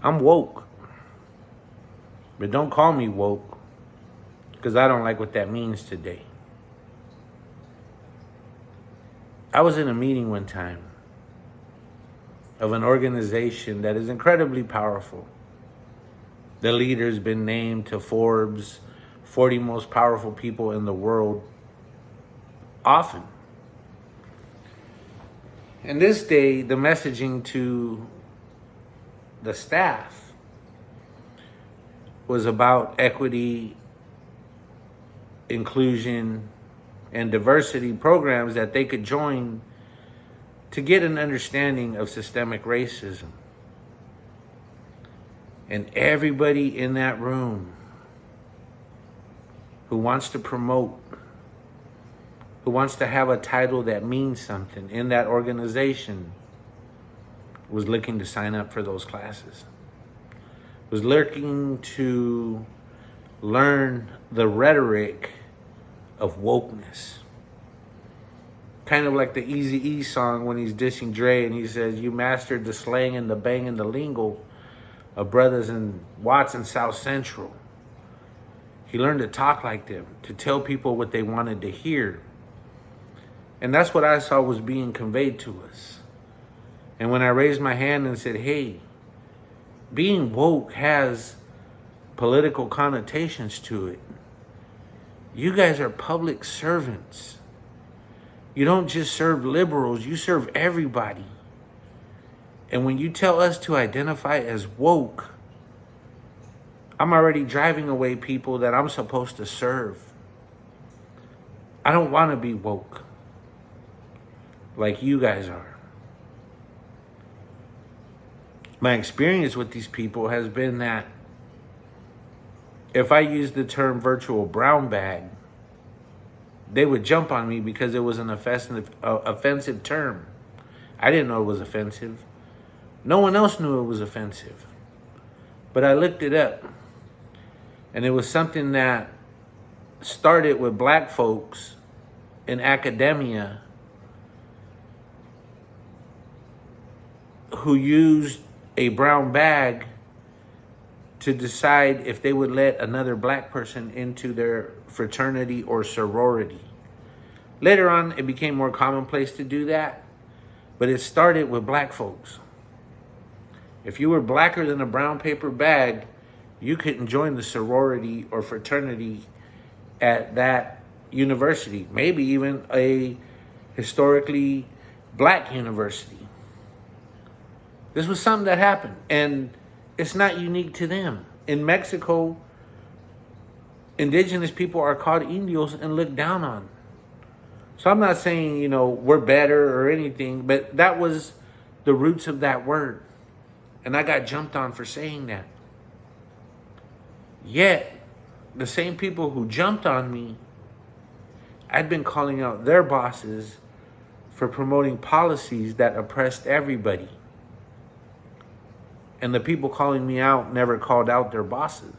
I'm woke. But don't call me woke, because I don't like what that means today. I was in a meeting one time of an organization that is incredibly powerful. The leader's been named to Forbes 40 most powerful people in the world often. And this day, the messaging to the staff was about equity, inclusion, and diversity programs that they could join to get an understanding of systemic racism. And everybody in that room who wants to promote, who wants to have a title that means something in that organization, was looking to sign up for those classes, was looking to learn the rhetoric of wokeness. Kind of like the Eazy-E song when he's dissing Dre and he says, you mastered the slang and the bang and the lingo of brothers in Watts and South Central. He learned to talk like them, to tell people what they wanted to hear. And that's what I saw was being conveyed to us. And when I raised my hand and said, hey, being woke has political connotations to it. You guys are public servants. You don't just serve liberals, you serve everybody. And when you tell us to identify as woke, I'm already driving away people that I'm supposed to serve. I don't want to be woke like you guys are. My experience with these people has been that if I use the term virtual brown bag, they would jump on me because it was an offensive term. I didn't know it was offensive. No one else knew it was offensive. But I looked it up. And it was something that started with black folks in academia who used a brown bag to decide if they would let another black person into their fraternity or sorority. Later on, it became more commonplace to do that, but it started with black folks. If you were blacker than a brown paper bag, you couldn't join the sorority or fraternity at that university, maybe even a historically black university. This was something that happened, and it's not unique to them. In Mexico, indigenous people are called indios and looked down on. So I'm not saying, we're better or anything, but that was the roots of that word. And I got jumped on for saying that. Yet, the same people who jumped on me, I'd been calling out their bosses for promoting policies that oppressed everybody. And the people calling me out never called out their bosses.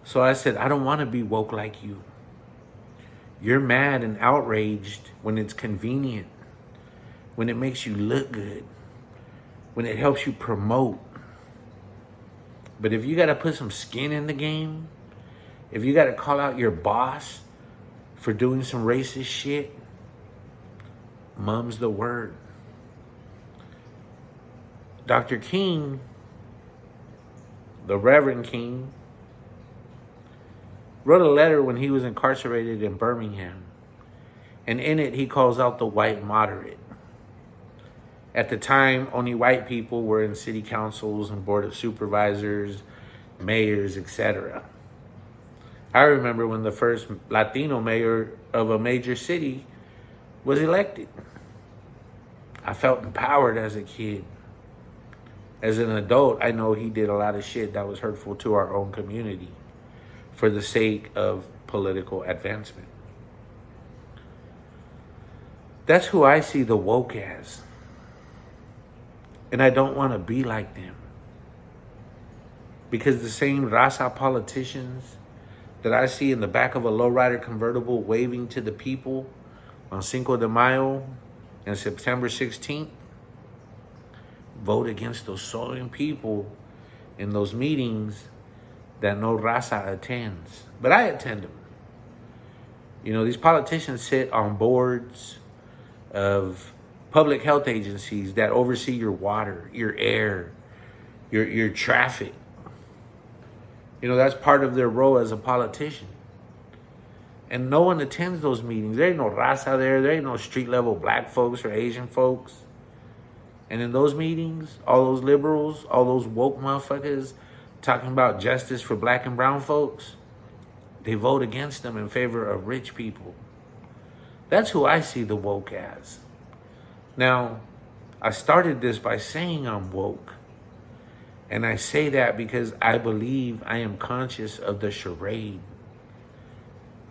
So I said, I don't want to be woke like you. You're mad and outraged when it's convenient, when it makes you look good, when it helps you promote. But if you got to put some skin in the game, if you got to call out your boss for doing some racist shit, mum's the word. Dr. King, the Reverend King, wrote a letter when he was incarcerated in Birmingham. And in it, he calls out the white moderate. At the time, only white people were in city councils and board of supervisors, mayors, etc. I remember when the first Latino mayor of a major city was elected. I felt empowered as a kid. As an adult, I know he did a lot of shit that was hurtful to our own community for the sake of political advancement. That's who I see the woke as. And I don't want to be like them. Because the same raza politicians that I see in the back of a lowrider convertible waving to the people on Cinco de Mayo and September 16th, vote against those same people in those meetings that no raza attends. But I attend them. You know, these politicians sit on boards of public health agencies that oversee your water, your air, your traffic. You know, that's part of their role as a politician. And no one attends those meetings. There ain't no raza there. There ain't no street level black folks or Asian folks. And in those meetings, all those liberals, all those woke motherfuckers talking about justice for black and brown folks, they vote against them in favor of rich people. That's who I see the woke as. Now, I started this by saying I'm woke. And I say that because I believe I am conscious of the charade.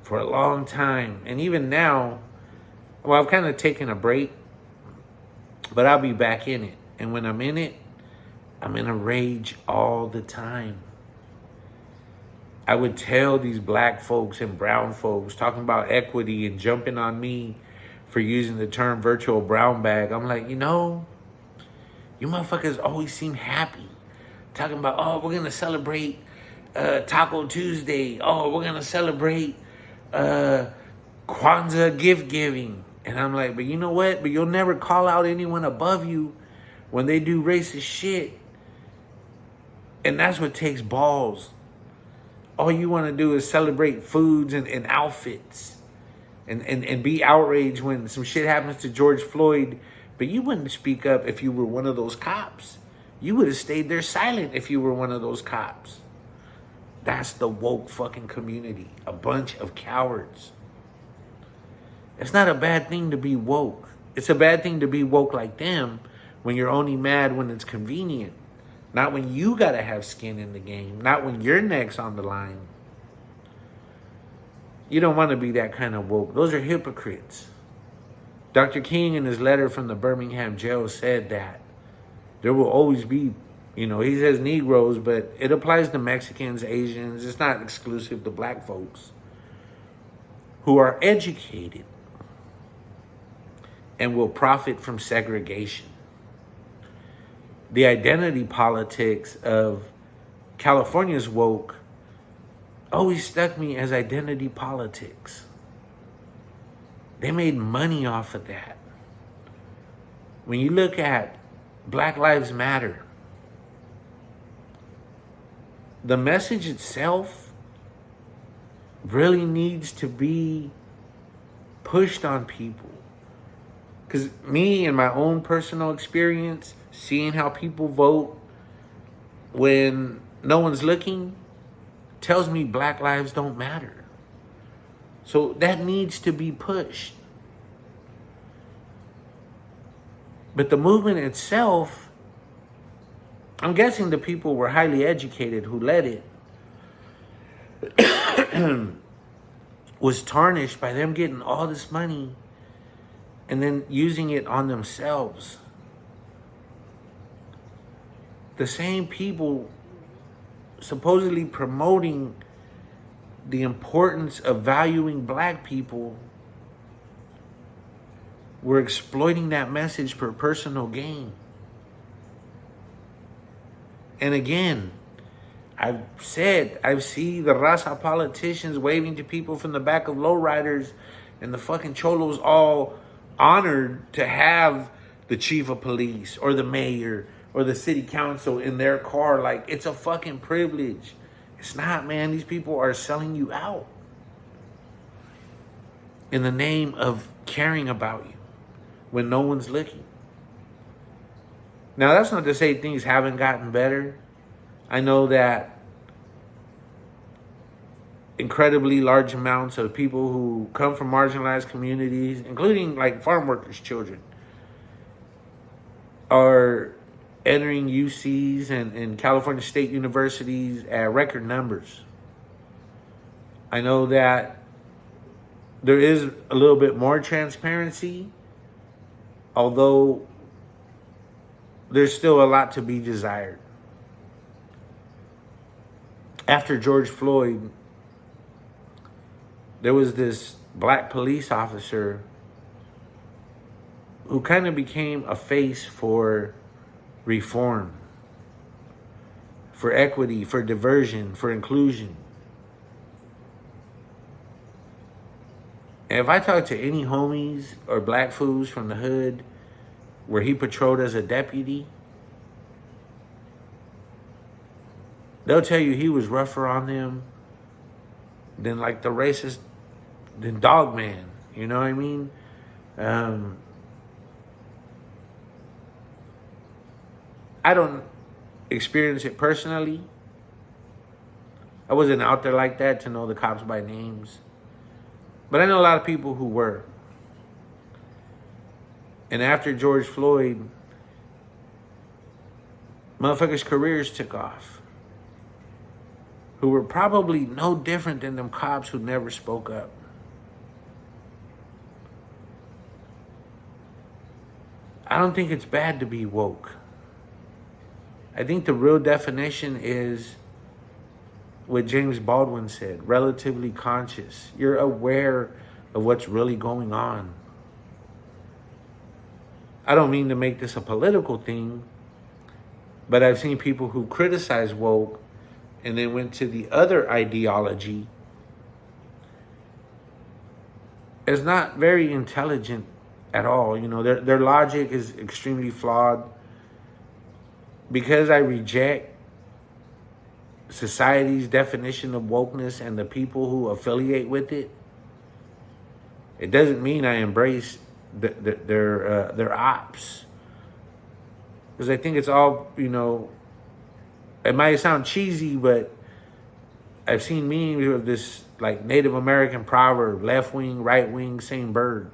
For a long time, and even now, well, I've kind of taken a break, but I'll be back in it. And when I'm in it, I'm in a rage all the time. I would tell these black folks and brown folks talking about equity and jumping on me for using the term virtual brown bag. I'm like, you know, you motherfuckers always seem happy. Talking about, oh, we're going to celebrate Taco Tuesday. Oh, we're going to celebrate Kwanzaa gift giving. And I'm like, but you know what? But you'll never call out anyone above you when they do racist shit. And that's what takes balls. All you want to do is celebrate foods and outfits and be outraged when some shit happens to George Floyd. But you wouldn't speak up if you were one of those cops. You would have stayed there silent if you were one of those cops. That's the woke fucking community. A bunch of cowards. It's not a bad thing to be woke. It's a bad thing to be woke like them when you're only mad when it's convenient. Not when you gotta have skin in the game. Not when your neck's on the line. You don't want to be that kind of woke. Those are hypocrites. Dr. King in his letter from the Birmingham jail said that there will always be, you know, he says Negroes, but it applies to Mexicans, Asians. It's not exclusive to black folks who are educated and will profit from segregation. The identity politics of California's woke always stuck me as identity politics. They made money off of that. When you look at Black Lives Matter, the message itself really needs to be pushed on people. Because me, in my own personal experience, seeing how people vote when no one's looking tells me black lives don't matter. So that needs to be pushed. But the movement itself, I'm guessing the people were highly educated who led it, was tarnished by them getting all this money and then using it on themselves. The same people supposedly promoting the importance of valuing black people were exploiting that message for personal gain. And again, I've said, I see the raza politicians waving to people from the back of lowriders and the fucking cholos all honored to have the chief of police or the mayor or the city council in their car. Like, it's a fucking privilege. It's not, man. These people are selling you out in the name of caring about you when no one's looking. Now, that's not to say things haven't gotten better. I know that incredibly large amounts of people who come from marginalized communities, including like farm workers' children, are entering UCs and California state universities at record numbers. I know that there is a little bit more transparency, although there's still a lot to be desired. After George Floyd, there was this black police officer who kind of became a face for reform, for equity, for diversion, for inclusion. And if I talk to any homies or black fools from the hood where he patrolled as a deputy, they'll tell you he was rougher on them than like the racist, than Dog Man. You know what I mean? I don't experience it personally. I wasn't out there like that to know the cops by names. But I know a lot of people who were. And after George Floyd, motherfuckers' careers took off, who were probably no different than them cops who never spoke up. I don't think it's bad to be woke. I think the real definition is what James Baldwin said, relatively conscious. You're aware of what's really going on. I don't mean to make this a political thing, but I've seen people who criticize woke and then went to the other ideology is not very intelligent at all. You know, their logic is extremely flawed. Because I reject society's definition of wokeness and the people who affiliate with it, it doesn't mean I embrace their ops. Because I think it's all, you know, it might sound cheesy, but I've seen memes of this like Native American proverb, left wing, right wing, same bird.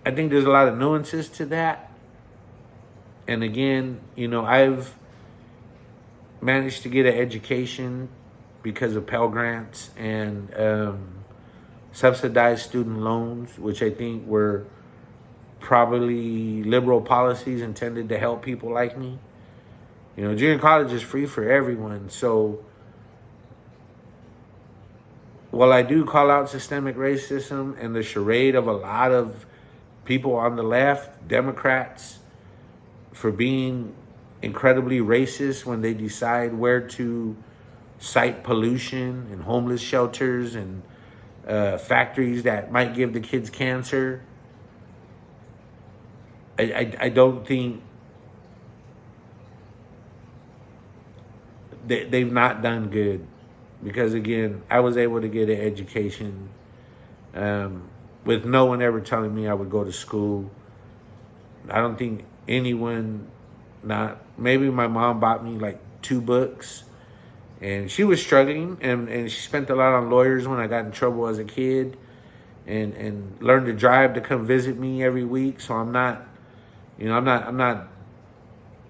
I think there's a lot of nuances to that. And again, you know, I've managed to get an education because of Pell Grants and subsidized student loans, which I think were probably liberal policies intended to help people like me. You know, junior college is free for everyone. So while I do call out systemic racism and the charade of a lot of people on the left, Democrats, for being incredibly racist when they decide where to cite pollution and homeless shelters and factories that might give the kids cancer. I don't think they've not done good, because again, I was able to get an education with no one ever telling me I would go to school. I don't think anyone, maybe my mom bought me like 2 books, and she was struggling, and she spent a lot on lawyers when I got in trouble as a kid, and learned to drive to come visit me every week. So I'm not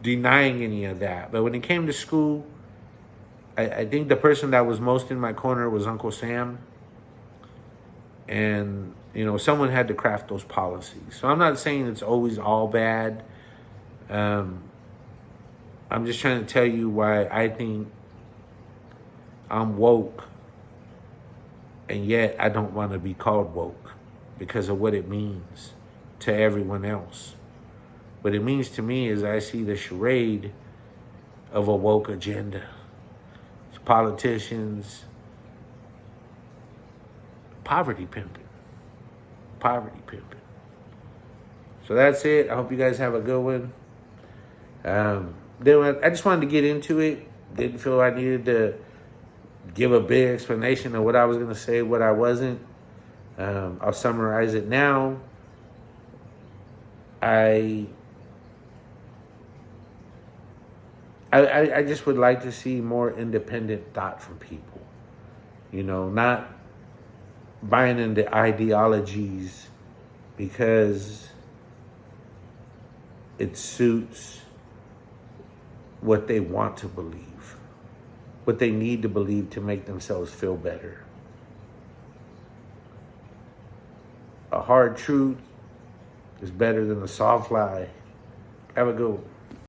denying any of that. But when it came to school, I think the person that was most in my corner was Uncle Sam. And, you know, someone had to craft those policies. So I'm not saying it's always all bad. I'm just trying to tell you why I think I'm woke, and yet I don't want to be called woke because of what it means to everyone else. What it means to me is I see the charade of a woke agenda. It's politicians poverty pimping. So that's it. I hope you guys have a good one. I just wanted to get into it. Didn't feel I needed to give a big explanation of what I was going to say, what I wasn't. I'll summarize it now. I just would like to see more independent thought from people. You know, not buying into ideologies because it suits what they want to believe, what they need to believe to make themselves feel better. A hard truth is better than a soft lie. Have a good one.